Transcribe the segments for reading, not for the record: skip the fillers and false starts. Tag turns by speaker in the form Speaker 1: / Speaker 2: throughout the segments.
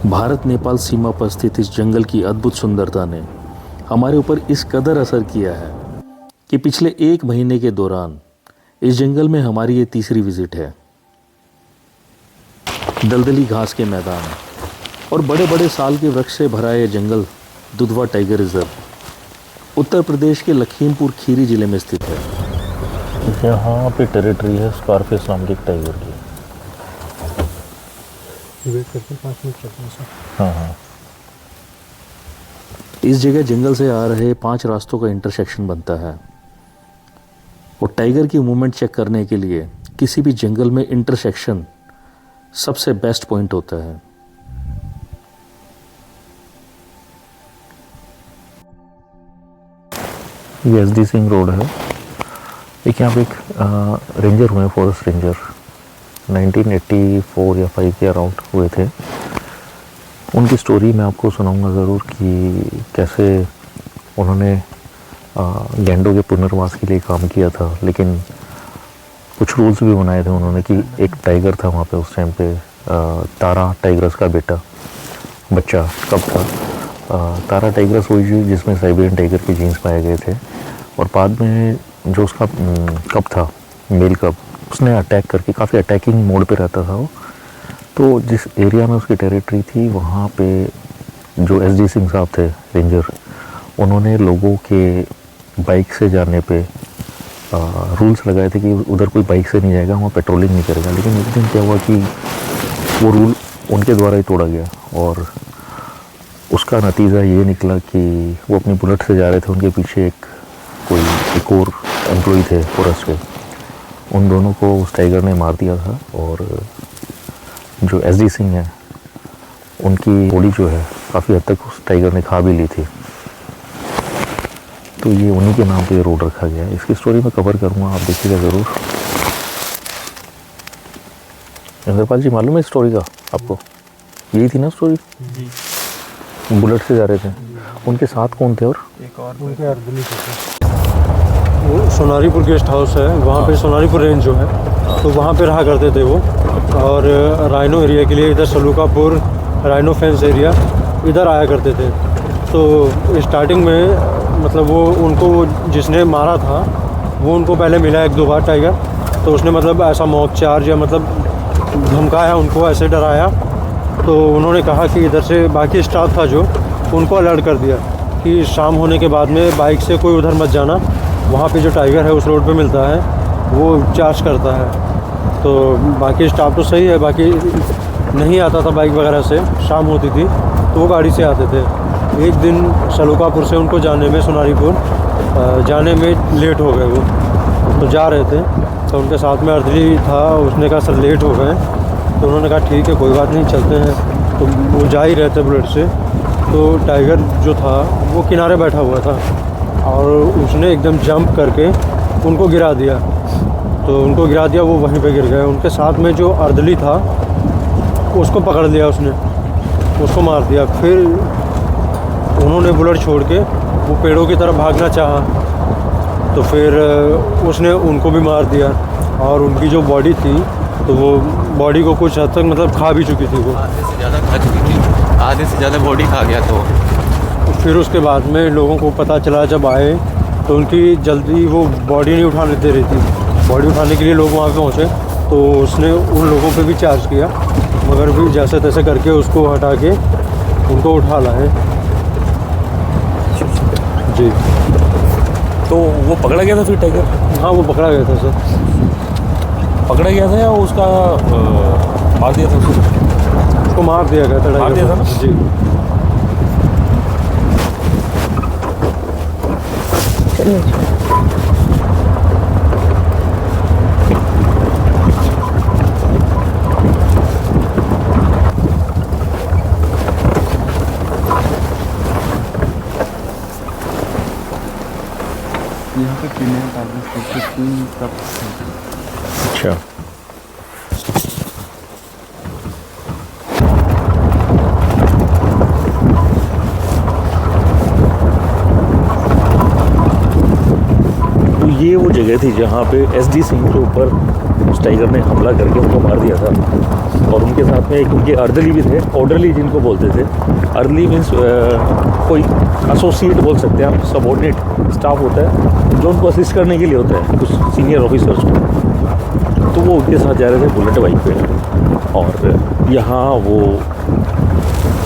Speaker 1: भारत नेपाल सीमा पर स्थित इस जंगल की अद्भुत सुंदरता ने हमारे ऊपर इस कदर असर किया है कि पिछले 1 महीने के दौरान इस जंगल में हमारी ये तीसरी विजिट है। दलदली घास के मैदान और बड़े बड़े साल के वृक्ष से भरा यह जंगल दुधवा टाइगर रिजर्व उत्तर प्रदेश के लखीमपुर खीरी जिले में स्थित है। यहाँ पे टेरिटरी है स्कारफेस नाम के एक टाइगर की।
Speaker 2: वेट करके 5 मिनट चलते हैं।
Speaker 1: हाँ। इस जगह जंगल से आ रहे 5 रास्तों का इंटरसेक्शन बनता है और टाइगर की मूवमेंट चेक करने के लिए किसी भी जंगल में इंटरसेक्शन सबसे बेस्ट पॉइंट होता है। ये एसडी सिंह रोड है। एक यहाँ पे एक रेंजर हुए, फॉरेस्ट रेंजर 1984 या 5 के अराउंड हुए थे। उनकी स्टोरी मैं आपको सुनाऊंगा ज़रूर कि कैसे उन्होंने गैंडों के पुनर्वास के लिए काम किया था, लेकिन कुछ रूल्स भी बनाए थे उन्होंने कि एक टाइगर था वहाँ पे उस टाइम पे, तारा टाइगरस का बच्चा कब था। तारा टाइगरस वही जिसमें साइबेरियन टाइगर के जीन्स पाए गए थे, और बाद में जो उसका कब था, मेल कब, उसने अटैक करके काफ़ी अटैकिंग मोड पे रहता था वो। तो जिस एरिया में उसकी टेरिटरी थी वहाँ पे जो एसडी सिंह साहब थे रेंजर, उन्होंने लोगों के बाइक से जाने पे रूल्स लगाए थे कि उधर कोई बाइक से नहीं जाएगा, वहाँ पेट्रोलिंग नहीं करेगा। लेकिन एक दिन क्या हुआ कि वो रूल उनके द्वारा ही तोड़ा गया और उसका नतीजा ये निकला कि वो अपनी बुलेट से जा रहे थे, उनके पीछे एक और एम्प्लॉई थे फॉरेस्ट के, उन दोनों को उस टाइगर ने मार दिया था। और जो एसडी सिंह है उनकी बॉडी जो है काफ़ी हद तक उस टाइगर ने खा भी ली थी। तो ये उन्हीं के नाम पे रोड रखा गया है। इसकी स्टोरी मैं कवर करूँगा, आप देखिएगा ज़रूर। इंद्रपाल जी, मालूम है स्टोरी का आपको? यही थी ना स्टोरी? बुलेट से जा रहे थे, उनके साथ कौन थे? और
Speaker 2: एक और उनके अर्दली थे। वो सोनारीपुर गेस्ट हाउस है, वहाँ पे सोनारीपुर रेंज जो है, तो वहाँ पे रहा करते थे वो। और राइनो एरिया के लिए इधर सलूकापुर राइनो फेंस एरिया इधर आया करते थे। तो स्टार्टिंग में मतलब वो उनको जिसने मारा था वो उनको पहले मिला 1-2 बार टाइगर, तो उसने मतलब ऐसा मॉक चार्ज या मतलब धमकाया उनको, ऐसे डराया। तो उन्होंने कहा कि इधर से बाकी स्टाफ था जो, उनको अलर्ट कर दिया कि शाम होने के बाद में बाइक से कोई उधर मत जाना, वहाँ पे जो टाइगर है उस रोड पे मिलता है, वो चार्ज करता है। तो बाकी स्टाफ तो सही है, बाकी नहीं आता था बाइक वगैरह से, शाम होती थी तो वो गाड़ी से आते थे। एक दिन सलूकापुर से उनको जाने में, सोनारीपुर जाने में लेट हो गए वो, तो जा रहे थे तो उनके साथ में अर्दली था, उसने कहा सर लेट हो गए। तो उन्होंने कहा ठीक है कोई बात नहीं, चलते हैं। तो वो जा ही रहे थे बुलेट से, तो टाइगर जो था वो किनारे बैठा हुआ था और उसने एकदम जंप करके उनको गिरा दिया। तो उनको गिरा दिया, वो वहीं पे गिर गए। उनके साथ में जो अर्दली था उसको पकड़ लिया उसने, उसको मार दिया। फिर उन्होंने बुलेट छोड़ के वो पेड़ों की तरफ भागना चाहा, तो फिर उसने उनको भी मार दिया। और उनकी जो बॉडी थी तो वो बॉडी को कुछ हद तक मतलब खा भी चुकी थी, वो
Speaker 3: आधे से ज़्यादा खा चुकी थी, आधे से ज़्यादा बॉडी खा गया तो।
Speaker 2: फिर उसके बाद में लोगों को पता चला जब आए तो उनकी जल्दी वो बॉडी नहीं उठाने दे रही थी। बॉडी उठाने के लिए लोग वहाँ पे पहुँचे तो उसने उन लोगों पे भी चार्ज किया, मगर भी जैसे तैसे करके उसको हटा के उनको उठा लाए। जी।
Speaker 1: तो वो पकड़ा गया था फिर टाइगर?
Speaker 2: हाँ, वो पकड़ा गया था सर।
Speaker 1: पकड़ा गया था या उसका मार दिया था?
Speaker 2: उसको मार दिया गया था।
Speaker 1: मार दिया था ना?
Speaker 2: जी।
Speaker 3: यहाँ पे फीमेल टाइगर 3 कप।
Speaker 1: अच्छा। तो ये वो जगह थी जहाँ पे एसडी सिंह के ऊपर उस टाइगर ने हमला करके उनको मार दिया था। और उनके साथ में एक उनके अर्दली भी थे, ऑर्डरली जिनको बोलते थे। अर्दली मीन्स कोई एसोसिएट बोल सकते हैं आप, सबऑर्डिनेट स्टाफ होता है जो उनको असिस्ट करने के लिए होता है कुछ सीनियर ऑफिसर्स को। तो वो उनके साथ जा रहे थे बुलेट बाइक पे, और यहाँ वो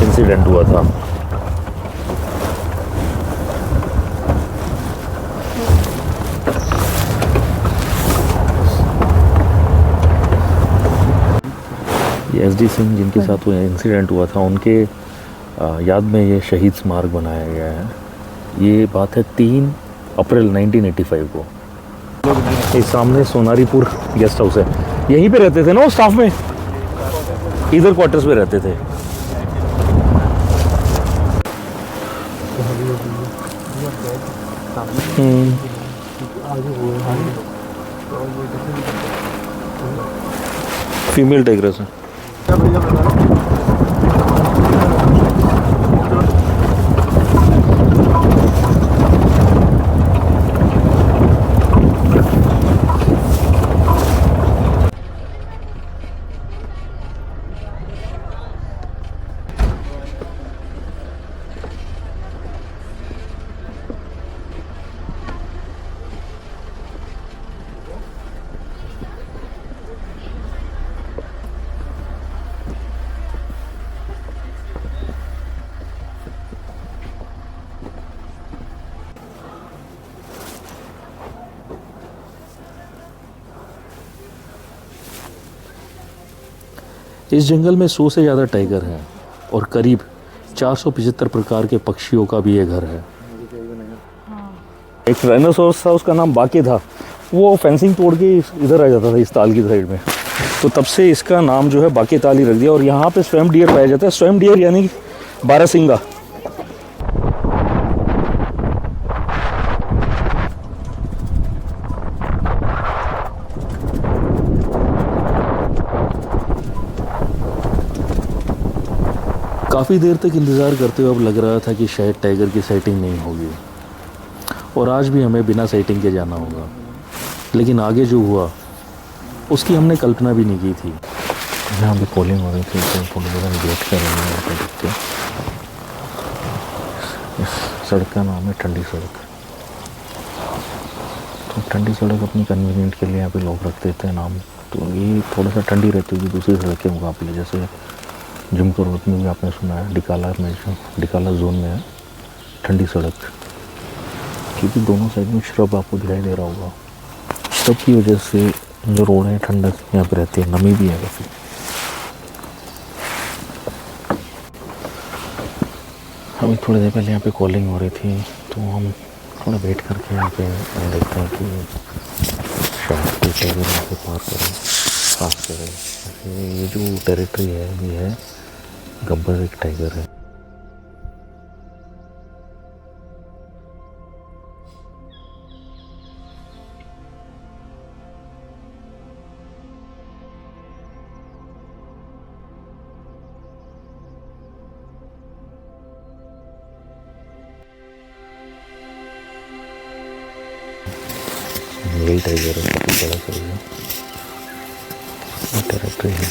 Speaker 1: इंसिडेंट हुआ था। एसडी सिंह जिनके साथ वो इंसिडेंट हुआ था, उनके याद में ये शहीद स्मारक बनाया गया है। ये बात है 3 अप्रैल 1985 को। ये सामने सोनारीपुर गेस्ट हाउस है, यहीं पे रहते थे ना वो स्टाफ में, इधर क्वार्टर्स पे रहते थे। फीमेल टाइग्रेस है। इस जंगल में 100 से ज़्यादा टाइगर हैं और करीब 475 प्रकार के पक्षियों का भी ये घर है। एक राइनोसोरस था, उसका नाम बाके था। वो फेंसिंग तोड़ के इधर आ जाता था इस ताल की साइड में, तो तब से इसका नाम जो है बाके ताल ही रख दिया। और यहाँ पे स्वयं डियर पाया जाता है। स्वयं डियर यानी बारहसिंगा। काफ़ी देर तक इंतज़ार करते हुए अब लग रहा था कि शायद टाइगर की साइटिंग नहीं होगी और आज भी हमें बिना साइटिंग के जाना होगा। लेकिन आगे जो हुआ उसकी हमने कल्पना भी नहीं की थी। यहाँ पे कॉलिंग हो रही थी तो थोड़ी देर हम वेट कर रहे हैं देखते। इस सड़क का नाम है ठंडी सड़क। तो ठंडी सड़क अपनी कन्वीनियंट के लिए यहाँ पे लोग रख देते हैं नाम। तो ये थोड़ा सा ठंडी रहती होगी दूसरी सड़क के मुकाबले। जैसे जिमको रोड में भी आपने सुना है डिकाला में, डिकाला जोन में है ठंडी सड़क, क्योंकि दोनों साइड में श्रब आपको दिखाई दे रहा होगा। श्रब की वजह से जो रोड है ठंडक यहाँ पे रहती है, नमी भी है काफ़ी। अभी थोड़ी देर पहले यहाँ पे कॉलिंग हो रही थी तो हम थोड़ा वेट करके यहाँ पे देखते हैं कि शायद कोई टाइगर यहाँ पे पार करें, पास करें। ये जो टेरिटरी है ये है गब्बर एक टाइगर है। यही टाइगर है, काफ़ी बड़ा टाइगर टेरिटरी है।